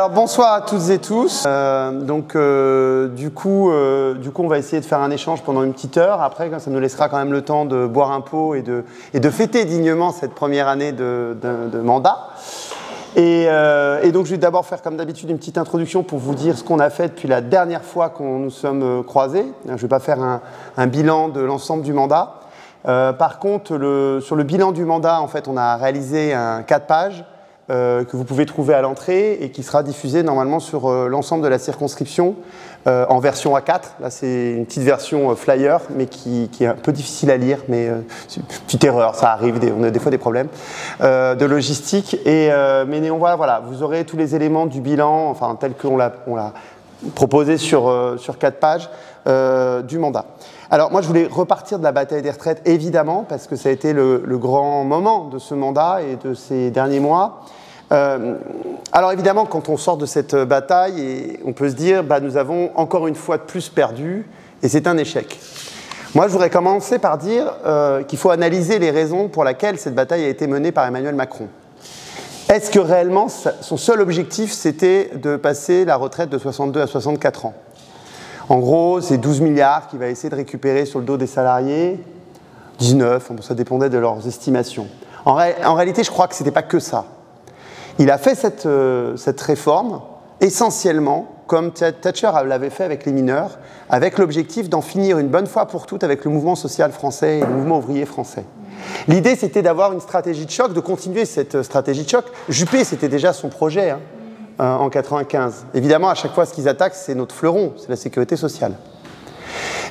Alors bonsoir à toutes et tous. Du coup, on va essayer de faire un échange pendant une petite heure. Après, ça nous laissera quand même le temps de boire un pot et de fêter dignement cette première année de mandat. Et donc, je vais d'abord faire comme d'habitude une petite introduction pour vous dire ce qu'on a fait depuis la dernière fois qu'on nous sommes croisés. Je ne vais pas faire un bilan de l'ensemble du mandat. Par contre, sur le bilan du mandat, en fait, on a réalisé un 4 pages que vous pouvez trouver à l'entrée et qui sera diffusé normalement sur l'ensemble de la circonscription en version A4. Là, c'est une petite version flyer, mais qui est un peu difficile à lire, mais c'est une petite erreur, ça arrive, on a des fois des problèmes de logistique. Mais néanmoins, voilà, vous aurez tous les éléments du bilan, enfin tel qu'on l'a proposé sur 4 pages du mandat. Alors moi je voulais repartir de la bataille des retraites évidemment parce que ça a été le grand moment de ce mandat et de ces derniers mois. Alors évidemment quand on sort de cette bataille on peut se dire nous avons encore une fois de plus perdu et c'est un échec. Moi je voudrais commencer par dire qu'il faut analyser les raisons pour lesquelles cette bataille a été menée par Emmanuel Macron. Est-ce que réellement son seul objectif c'était de passer la retraite de 62 à 64 ans ? En gros, c'est 12 milliards qu'il va essayer de récupérer sur le dos des salariés, 19, ça dépendait de leurs estimations. En réalité, je crois que ce n'était pas que ça. Il a fait cette réforme essentiellement, comme Thatcher l'avait fait avec les mineurs, avec l'objectif d'en finir une bonne fois pour toutes avec le mouvement social français et le mouvement ouvrier français. L'idée, c'était d'avoir une stratégie de choc, de continuer cette stratégie de choc. Juppé, c'était déjà son projet, en 1995. Évidemment, à chaque fois, ce qu'ils attaquent, c'est notre fleuron, c'est la sécurité sociale.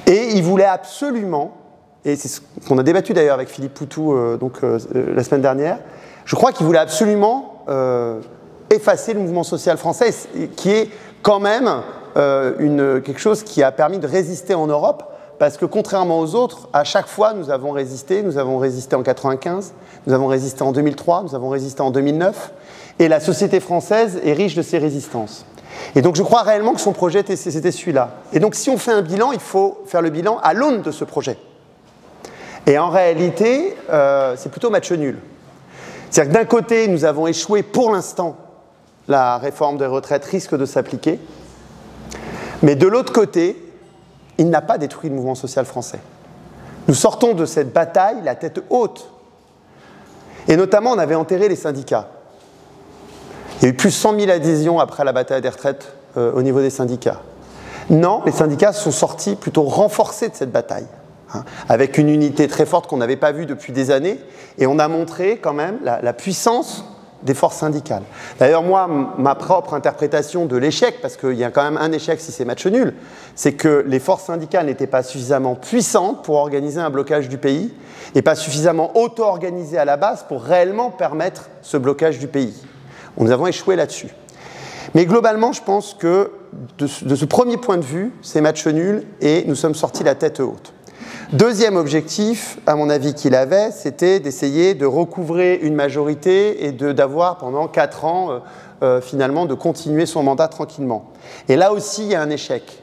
Et ils voulaient absolument, et c'est ce qu'on a débattu d'ailleurs avec Philippe Poutou la semaine dernière, je crois qu'ils voulaient absolument effacer le mouvement social français, qui est quand même quelque chose qui a permis de résister en Europe, parce que contrairement aux autres, à chaque fois, nous avons résisté en 1995, nous avons résisté en 2003, nous avons résisté en 2009, et la société française est riche de ces résistances. Et donc je crois réellement que son projet, c'était celui-là. Et donc si on fait un bilan, il faut faire le bilan à l'aune de ce projet. Et en réalité, c'est plutôt match nul. C'est-à-dire que d'un côté, nous avons échoué pour l'instant, la réforme des retraites risque de s'appliquer, mais de l'autre côté, il n'a pas détruit le mouvement social français. Nous sortons de cette bataille la tête haute. Et notamment, on avait enterré les syndicats. Il y a eu plus de 100 000 adhésions après la bataille des retraites au niveau des syndicats. Non, les syndicats sont sortis plutôt renforcés de cette bataille, avec une unité très forte qu'on n'avait pas vue depuis des années, et on a montré quand même la puissance des forces syndicales. D'ailleurs, moi, ma propre interprétation de l'échec, parce qu'il y a quand même un échec si c'est match nul, c'est que les forces syndicales n'étaient pas suffisamment puissantes pour organiser un blocage du pays, et pas suffisamment auto-organisées à la base pour réellement permettre ce blocage du pays. Nous avons échoué là-dessus. Mais globalement, je pense que de ce premier point de vue, c'est match nul et nous sommes sortis la tête haute. Deuxième objectif, à mon avis, qu'il avait, c'était d'essayer de recouvrer une majorité et d'avoir pendant 4 ans, finalement, de continuer son mandat tranquillement. Et là aussi, il y a un échec.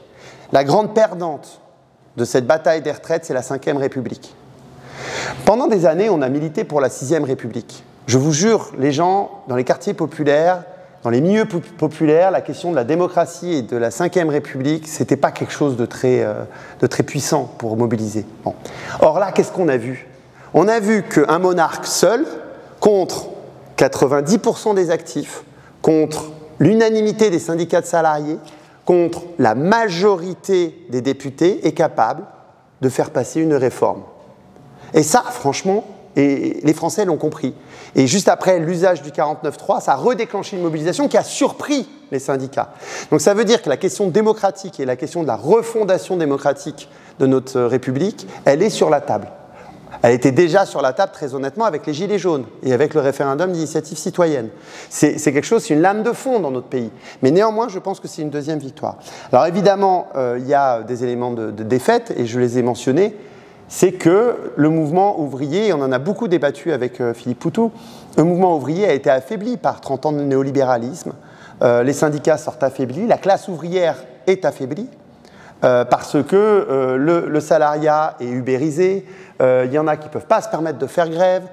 La grande perdante de cette bataille des retraites, c'est la Ve République. Pendant des années, on a milité pour la Sixième République. Je vous jure, les gens dans les quartiers populaires, dans les milieux populaires, la question de la démocratie et de la Ve République, ce n'était pas quelque chose de très puissant pour mobiliser. Bon. Or là, qu'est-ce qu'on a vu ? On a vu qu'un monarque seul, contre 90% des actifs, contre l'unanimité des syndicats de salariés, contre la majorité des députés, est capable de faire passer une réforme. Et ça, franchement, et les Français l'ont compris. Et juste après l'usage du 49.3, ça a redéclenché une mobilisation qui a surpris les syndicats. Donc ça veut dire que la question démocratique et la question de la refondation démocratique de notre République, elle est sur la table. Elle était déjà sur la table, très honnêtement, avec les Gilets jaunes et avec le référendum d'initiative citoyenne. C'est quelque chose, c'est une lame de fond dans notre pays. Mais néanmoins, je pense que c'est une deuxième victoire. Alors évidemment, il y a des éléments de défaite, et je les ai mentionnés. C'est que le mouvement ouvrier, et on en a beaucoup débattu avec Philippe Poutou, le mouvement ouvrier a été affaibli par 30 ans de néolibéralisme, les syndicats sortent affaiblis, la classe ouvrière est affaiblie, parce que le salariat est ubérisé, il y en a qui ne peuvent pas se permettre de faire grève.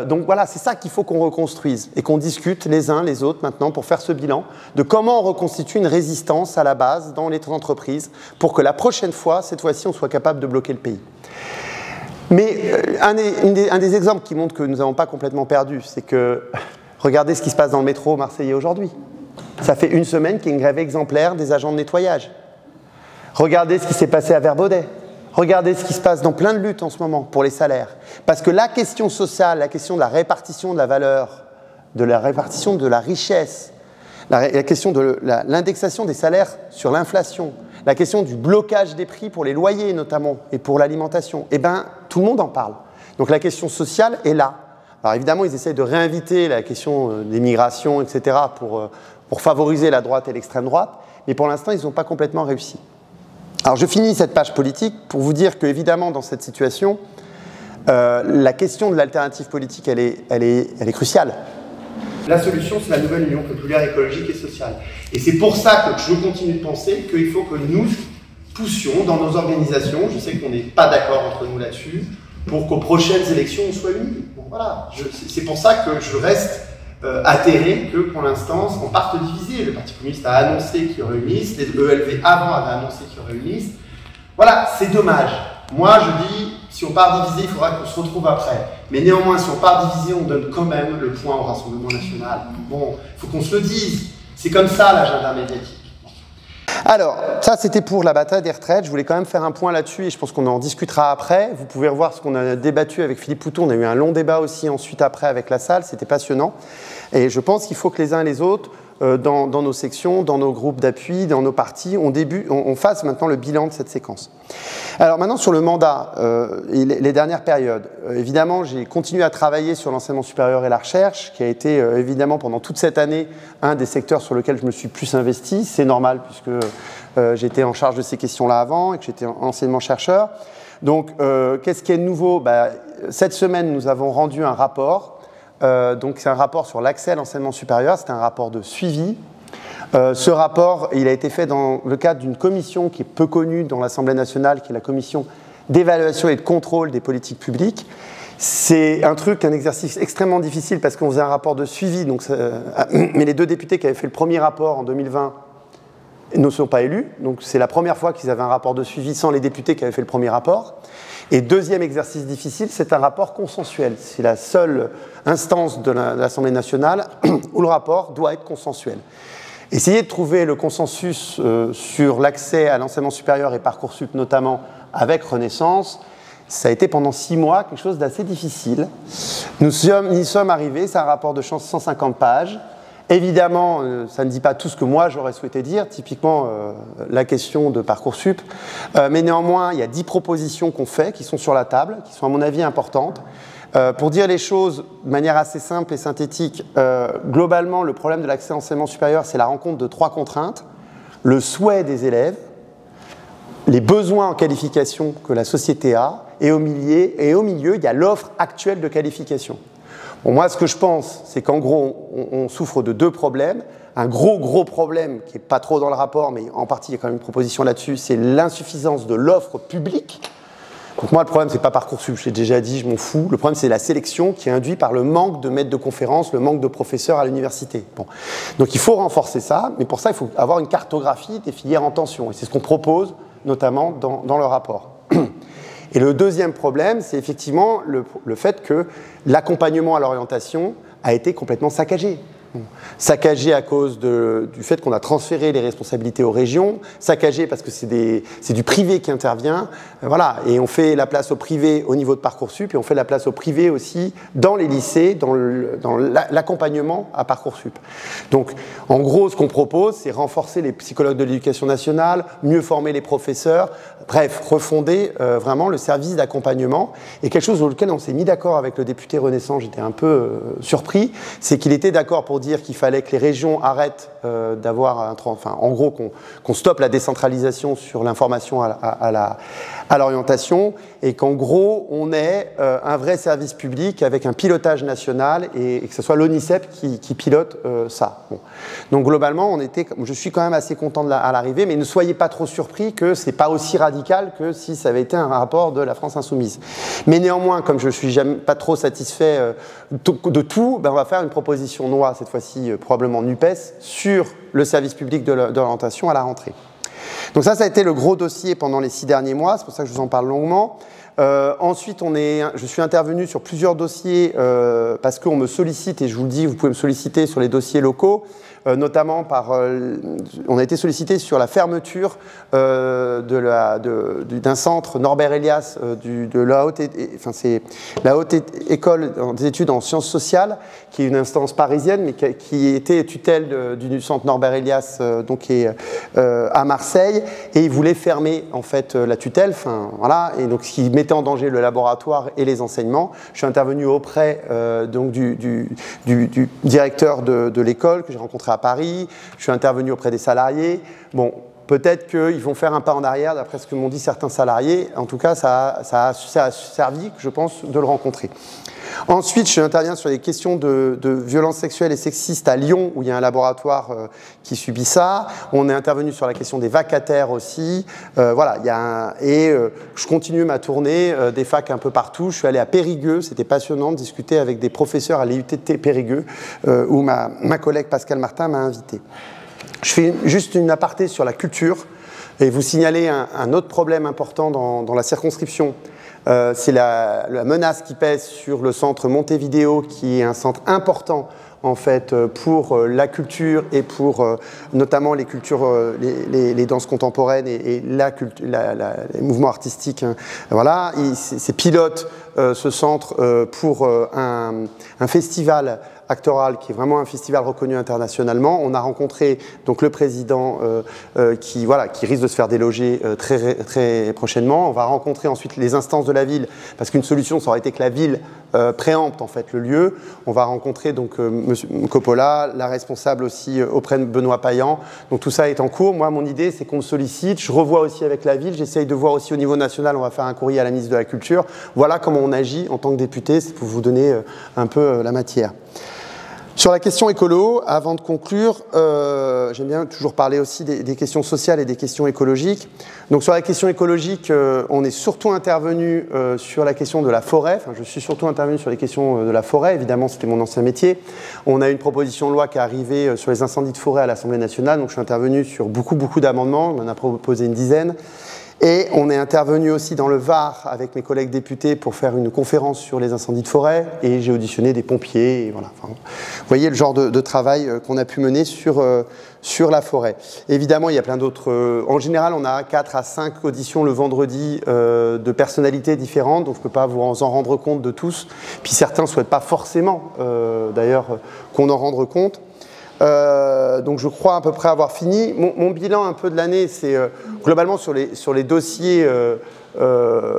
Donc voilà, c'est ça qu'il faut qu'on reconstruise et qu'on discute les uns les autres maintenant pour faire ce bilan de comment on reconstitue une résistance à la base dans les entreprises pour que la prochaine fois, cette fois-ci, on soit capable de bloquer le pays. Mais un des exemples qui montre que nous n'avons pas complètement perdu, c'est que regardez ce qui se passe dans le métro marseillais aujourd'hui. Ça fait une semaine qu'il y a une grève exemplaire des agents de nettoyage. Regardez ce qui s'est passé à Verbaudet. Regardez ce qui se passe dans plein de luttes en ce moment pour les salaires. Parce que la question sociale, la question de la répartition de la valeur, de la répartition de la richesse, la question de l'indexation des salaires sur l'inflation, la question du blocage des prix pour les loyers notamment et pour l'alimentation, eh bien, tout le monde en parle. Donc la question sociale est là. Alors évidemment, ils essayent de réinviter la question des migrations, etc., pour favoriser la droite et l'extrême droite, mais pour l'instant, ils n'ont pas complètement réussi. Alors je finis cette page politique pour vous dire qu'évidemment, dans cette situation, la question de l'alternative politique, elle est cruciale. La solution, c'est la nouvelle union populaire écologique et sociale. Et c'est pour ça que je continue de penser qu'il faut que nous poussions dans nos organisations, je sais qu'on n'est pas d'accord entre nous là-dessus, pour qu'aux prochaines élections, on soit unis. Bon, voilà. C'est pour ça que je reste atterré que pour l'instant, on parte divisé. Le Parti communiste a annoncé qu'il y aurait une liste, les ELV avant avaient annoncé qu'il y aurait une liste. Voilà, c'est dommage. Moi, je dis, si on part divisé, il faudra qu'on se retrouve après. Mais néanmoins, si on part divisé, on donne quand même le point au Rassemblement national. Bon, il faut qu'on se le dise. C'est comme ça l'agenda médiatique. Alors, ça c'était pour la bataille des retraites. Je voulais quand même faire un point là-dessus et je pense qu'on en discutera après. Vous pouvez revoir ce qu'on a débattu avec Philippe Poutou. On a eu un long débat aussi ensuite après avec la salle. C'était passionnant. Et je pense qu'il faut que les uns et les autres, dans nos sections, dans nos groupes d'appui, dans nos partis, on fasse maintenant le bilan de cette séquence. Alors maintenant sur le mandat et les dernières périodes, évidemment j'ai continué à travailler sur l'enseignement supérieur et la recherche, qui a été évidemment pendant toute cette année un des secteurs sur lesquels je me suis plus investi. C'est normal puisque j'étais en charge de ces questions-là avant et que j'étais enseignement chercheur. Donc qu'est-ce qui est nouveau? Cette semaine nous avons rendu un rapport. Donc c'est un rapport sur l'accès à l'enseignement supérieur, c'est un rapport de suivi. Ce rapport, il a été fait dans le cadre d'une commission qui est peu connue dans l'Assemblée nationale, qui est la commission d'évaluation et de contrôle des politiques publiques. C'est un exercice extrêmement difficile parce qu'on faisait un rapport de suivi, mais les deux députés qui avaient fait le premier rapport en 2020 ne sont pas élus, donc c'est la première fois qu'ils avaient un rapport de suivi sans les députés qui avaient fait le premier rapport. Et deuxième exercice difficile, c'est un rapport consensuel. C'est la seule instance de l'Assemblée nationale où le rapport doit être consensuel. Essayer de trouver le consensus sur l'accès à l'enseignement supérieur et Parcoursup notamment avec Renaissance, ça a été pendant 6 mois quelque chose d'assez difficile. Nous y sommes arrivés, c'est un rapport de 150 pages. Évidemment, ça ne dit pas tout ce que moi j'aurais souhaité dire, typiquement la question de Parcoursup, mais néanmoins, il y a 10 propositions qu'on fait, qui sont sur la table, qui sont à mon avis importantes. Pour dire les choses de manière assez simple et synthétique, globalement, le problème de l'accès à l'enseignement supérieur, c'est la rencontre de 3 contraintes. Le souhait des élèves, les besoins en qualification que la société a, et au milieu, il y a l'offre actuelle de qualification. Bon, moi, ce que je pense, c'est qu'en gros, on souffre de 2 problèmes. Un gros problème, qui n'est pas trop dans le rapport, mais en partie, il y a quand même une proposition là-dessus, c'est l'insuffisance de l'offre publique. Donc moi, le problème, c'est pas Parcoursup, je l'ai déjà dit, je m'en fous. Le problème, c'est la sélection qui est induite par le manque de maîtres de conférences, le manque de professeurs à l'université. Bon. Donc il faut renforcer ça, mais pour ça, il faut avoir une cartographie des filières en tension. Et c'est ce qu'on propose, notamment, dans le rapport. Et le deuxième problème, c'est effectivement le fait que l'accompagnement à l'orientation a été complètement saccagé. Saccagé à cause du fait qu'on a transféré les responsabilités aux régions, saccagé parce que c'est du privé qui intervient, voilà, et on fait la place au privé au niveau de Parcoursup, et on fait la place au privé aussi dans les lycées, dans l'accompagnement à Parcoursup. Donc, en gros, ce qu'on propose, c'est renforcer les psychologues de l'éducation nationale, mieux former les professeurs, bref, refonder vraiment le service d'accompagnement. Et quelque chose sur lequel on s'est mis d'accord avec le député Renaissance, j'étais un peu surpris, c'est qu'il était d'accord pour dire qu'il fallait que les régions arrêtent d'avoir, en gros, qu'on stoppe la décentralisation sur l'information à l'orientation, et qu'en gros, on ait un vrai service public avec un pilotage national et que ce soit l'ONICEP qui pilote ça. Bon. Donc globalement, je suis quand même assez content à l'arrivée, mais ne soyez pas trop surpris que c'est pas aussi radical que si ça avait été un rapport de la France Insoumise. Mais néanmoins, comme je suis pas trop satisfait de tout, on va faire une proposition de loi, cette fois-ci probablement NUPES, sur le service public de l'orientation à la rentrée. Donc ça a été le gros dossier pendant les 6 derniers mois, c'est pour ça que je vous en parle longuement. Ensuite, je suis intervenu sur plusieurs dossiers parce qu'on me sollicite, et je vous le dis, vous pouvez me solliciter sur les dossiers locaux, notamment on a été sollicité sur la fermeture d'un centre Norbert Elias de la haute école des études en sciences sociales, qui est une instance parisienne, mais qui était tutelle du centre Norbert Elias, donc qui est à Marseille, et ils voulaient fermer en fait la tutelle, voilà, et donc ce qui mettait en danger le laboratoire et les enseignements. Je suis intervenu auprès donc du directeur de l'école que j'ai rencontré à Paris. Je suis intervenu auprès des salariés. Bon, peut-être qu'ils vont faire un pas en arrière, d'après ce que m'ont dit certains salariés. En tout cas, ça a servi, je pense, de le rencontrer. Ensuite, je interviens sur les questions de violences sexuelles et sexistes à Lyon, où il y a un laboratoire qui subit ça. On est intervenu sur la question des vacataires aussi. Voilà, je continue ma tournée des facs un peu partout. Je suis allé à Périgueux, c'était passionnant de discuter avec des professeurs à l'IUT Périgueux, où ma collègue Pascal Martin m'a invité. Je fais juste une aparté sur la culture et vous signaler un autre problème important dans la circonscription. C'est la menace qui pèse sur le centre Montevideo, qui est un centre important en fait pour la culture et pour notamment les cultures, les danses contemporaines et les mouvements artistiques. Hein. Voilà, c'est pilote ce centre pour un festival actoral qui est vraiment un festival reconnu internationalement. On a rencontré donc le président qui risque de se faire déloger très prochainement. On va rencontrer ensuite les instances de la ville, parce qu'une solution ça aurait été que la ville préempte en fait le lieu. On va rencontrer donc monsieur Coppola, la responsable aussi auprès de Benoît Payan. Donc tout ça est en cours. Moi mon idée c'est qu'on me sollicite. Je revois aussi avec la ville. J'essaye de voir aussi au niveau national. On va faire un courrier à la ministre de la Culture. Voilà comment on agit en tant que député. C'est pour vous donner un peu la matière. Sur la question écolo, avant de conclure, j'aime bien toujours parler aussi des questions sociales et des questions écologiques. Donc sur la question écologique, on est surtout intervenu sur la question de la forêt. Enfin, je suis surtout intervenu sur les questions de la forêt. Évidemment, c'était mon ancien métier. On a une proposition de loi qui est arrivée sur les incendies de forêt à l'Assemblée nationale. Donc je suis intervenu sur beaucoup d'amendements. On en a proposé une dizaine. Et on est intervenu aussi dans le Var avec mes collègues députés pour faire une conférence sur les incendies de forêt, et j'ai auditionné des pompiers. Et voilà. Enfin, vous voyez le genre de travail qu'on a pu mener sur la forêt. Évidemment, il y a plein d'autres. En général, on a 4 à 5 auditions le vendredi de personnalités différentes, donc je ne peux pas vous en rendre compte de tous. Puis certains ne souhaitent pas forcément, d'ailleurs, qu'on en rende compte. Donc je crois à peu près avoir fini. Mon bilan un peu de l'année, c'est globalement sur les dossiers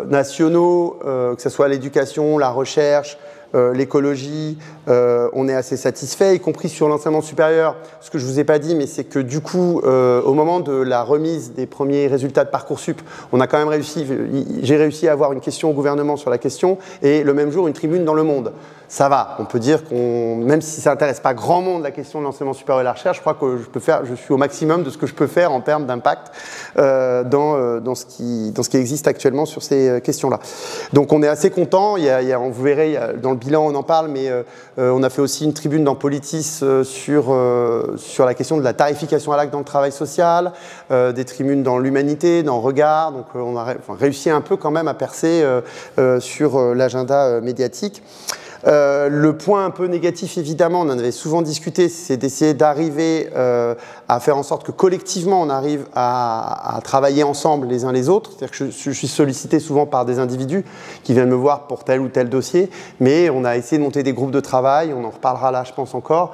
nationaux, que ce soit l'éducation, la recherche, l'écologie, on est assez satisfait, y compris sur l'enseignement supérieur. Ce que je ne vous ai pas dit, mais c'est que du coup, au moment de la remise des premiers résultats de Parcoursup, on a quand même j'ai réussi à avoir une question au gouvernement sur la question, et le même jour, une tribune dans Le Monde. Ça va, on peut dire même si ça n'intéresse pas grand monde la question de l'enseignement supérieur et de la recherche, je crois que je suis au maximum de ce que je peux faire en termes d'impact dans ce qui existe actuellement sur ces questions-là. Donc on est assez content. Vous verrez, dans le bilan on en parle, mais on a fait aussi une tribune dans Politis sur la question de la tarification à l'acte dans le travail social, des tribunes dans l'humanité, dans Regard. Donc on a réussi un peu quand même à percer sur l'agenda médiatique. Le point un peu négatif, évidemment, on en avait souvent discuté, c'est d'essayer d'arriver à faire en sorte que collectivement on arrive à travailler ensemble les uns les autres. C'est-à-dire que je suis sollicité souvent par des individus qui viennent me voir pour tel ou tel dossier, mais on a essayé de monter des groupes de travail, on en reparlera là je pense encore,